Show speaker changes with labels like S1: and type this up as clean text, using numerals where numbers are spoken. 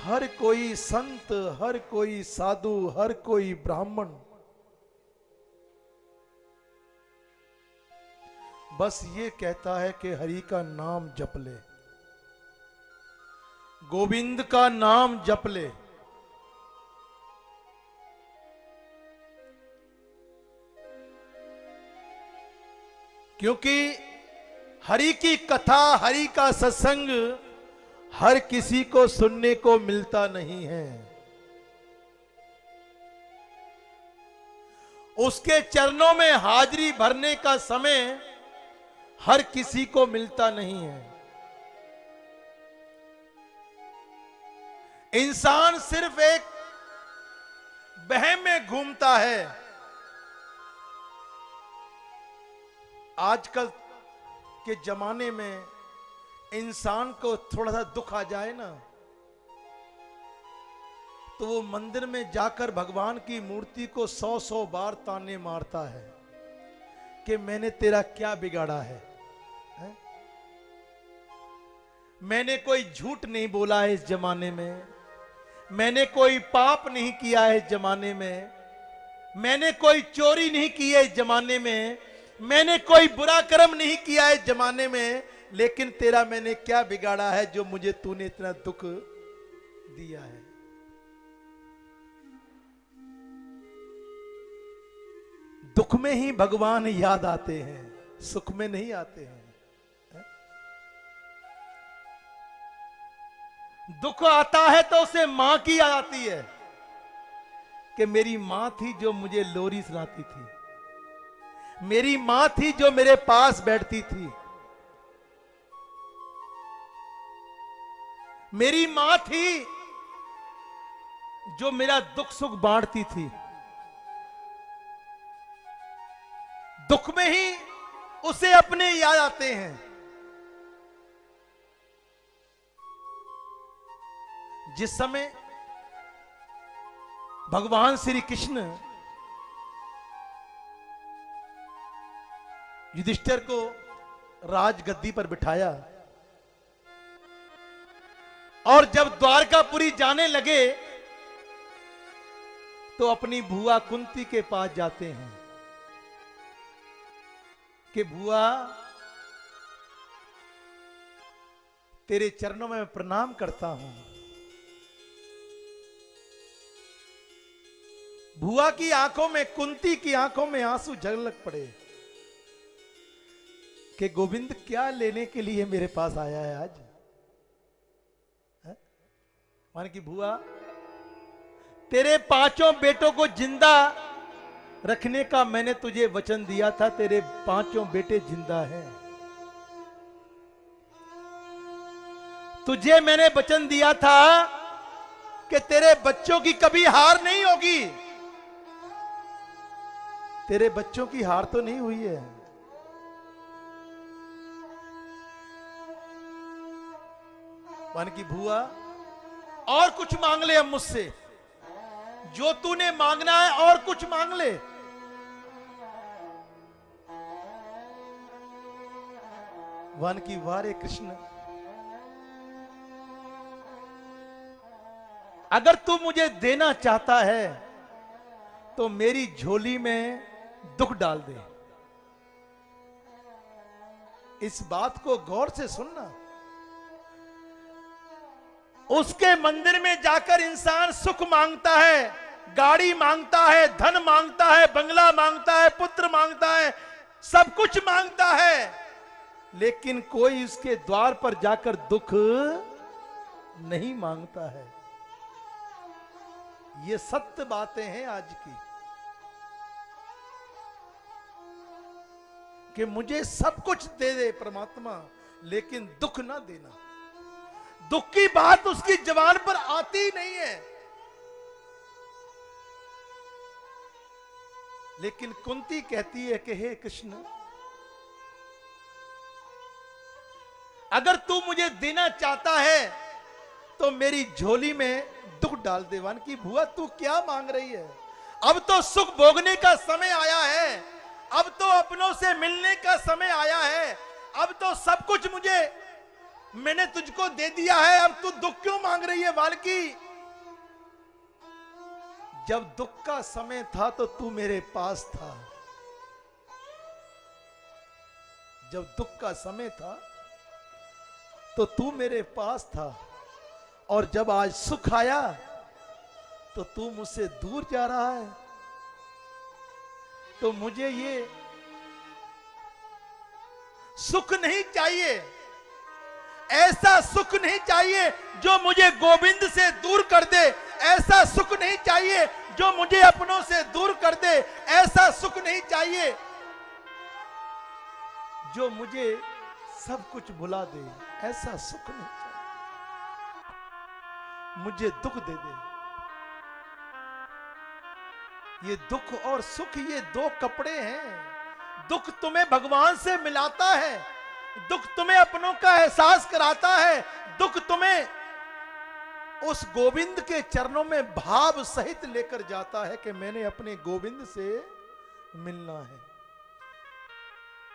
S1: हर कोई संत, हर कोई साधु, हर कोई ब्राह्मण बस ये कहता है कि हरि का नाम जप ले, गोविंद का नाम जप ले। क्योंकि हरि की कथा, हरि का सत्संग हर किसी को सुनने को मिलता नहीं है। उसके चरणों में हाजिरी भरने का समय हर किसी को मिलता नहीं है। इंसान सिर्फ एक वहम में घूमता है। आजकल के जमाने में इंसान को थोड़ा सा दुख आ जाए ना, तो वो मंदिर में जाकर भगवान की मूर्ति को 100-100 बार ताने मारता है कि मैंने तेरा क्या बिगाड़ा है? मैंने कोई झूठ नहीं बोला है इस जमाने में, मैंने कोई पाप नहीं किया है इस जमाने में, मैंने कोई चोरी नहीं की है इस जमाने में, मैंने कोई बुरा कर्म नहीं किया है इस जमाने में, लेकिन तेरा मैंने क्या बिगाड़ा है जो मुझे तूने इतना दुख दिया है? दुख में ही भगवान याद आते हैं, सुख में नहीं आते हैं। दुख आता है तो उसे मां की याद आती है कि मेरी मां थी जो मुझे लोरी सुनाती थी, मेरी मां थी जो मेरे पास बैठती थी, मेरी मां थी जो मेरा दुख सुख बांटती थी। दुख में ही उसे अपने याद आते हैं। जिस समय भगवान श्री कृष्ण युधिष्ठिर को राजगद्दी पर बिठाया और जब द्वारकापुरी जाने लगे तो अपनी बुआ कुंती के पास जाते हैं कि बुआ, तेरे चरणों में मैं प्रणाम करता हूं। बुआ की आंखों में, कुंती की आंखों में आंसू झलक पड़े कि गोविंद क्या लेने के लिए मेरे पास आया है आज? मान की बुआ, तेरे 5 बेटों को जिंदा रखने का मैंने तुझे वचन दिया था, तेरे 5 बेटे जिंदा हैं। तुझे मैंने वचन दिया था कि तेरे बच्चों की कभी हार नहीं होगी। तेरे बच्चों की हार तो नहीं हुई है। मान की बुआ, और कुछ मांग ले अब मुझसे, जो तूने मांगना है और कुछ मांग ले। वन की वारे कृष्ण, अगर तू मुझे देना चाहता है तो मेरी झोली में दुख डाल दे। इस बात को गौर से सुनना। उसके मंदिर में जाकर इंसान सुख मांगता है, गाड़ी मांगता है, धन मांगता है, बंगला मांगता है, पुत्र मांगता है, सब कुछ मांगता है, लेकिन कोई उसके द्वार पर जाकर दुख नहीं मांगता है। ये सत्य बातें हैं आज की कि मुझे सब कुछ दे दे परमात्मा, लेकिन दुख ना देना। दुख की बात उसकी जबान पर आती ही नहीं है। लेकिन कुंती कहती है कि हे कृष्ण, अगर तू मुझे देना चाहता है तो मेरी झोली में दुख डाल दे। वन की बुआ, तू क्या मांग रही है? अब तो सुख भोगने का समय आया है, अब तो अपनों से मिलने का समय आया है, अब तो सब कुछ मुझे मैंने तुझको दे दिया है, अब तू दुख क्यों मांग रही है बालकी? जब दुख का समय था तो तू मेरे पास था, जब दुख का समय था तो तू मेरे पास था, और जब आज सुख आया तो तू मुझसे दूर जा रहा है। तो मुझे ये सुख नहीं चाहिए, ऐसा सुख नहीं चाहिए जो मुझे गोविंद से दूर कर दे, ऐसा सुख नहीं चाहिए जो मुझे अपनों से दूर कर दे, ऐसा सुख नहीं चाहिए जो मुझे सब कुछ भुला दे, ऐसा सुख नहीं चाहिए। मुझे दुख दे दे। ये दुख और सुख ये दो कपड़े हैं। दुख तुम्हें भगवान से मिलाता है, दुख तुम्हें अपनों का एहसास कराता है, दुख तुम्हें उस गोविंद के चरणों में भाव सहित लेकर जाता है कि मैंने अपने गोविंद से मिलना है।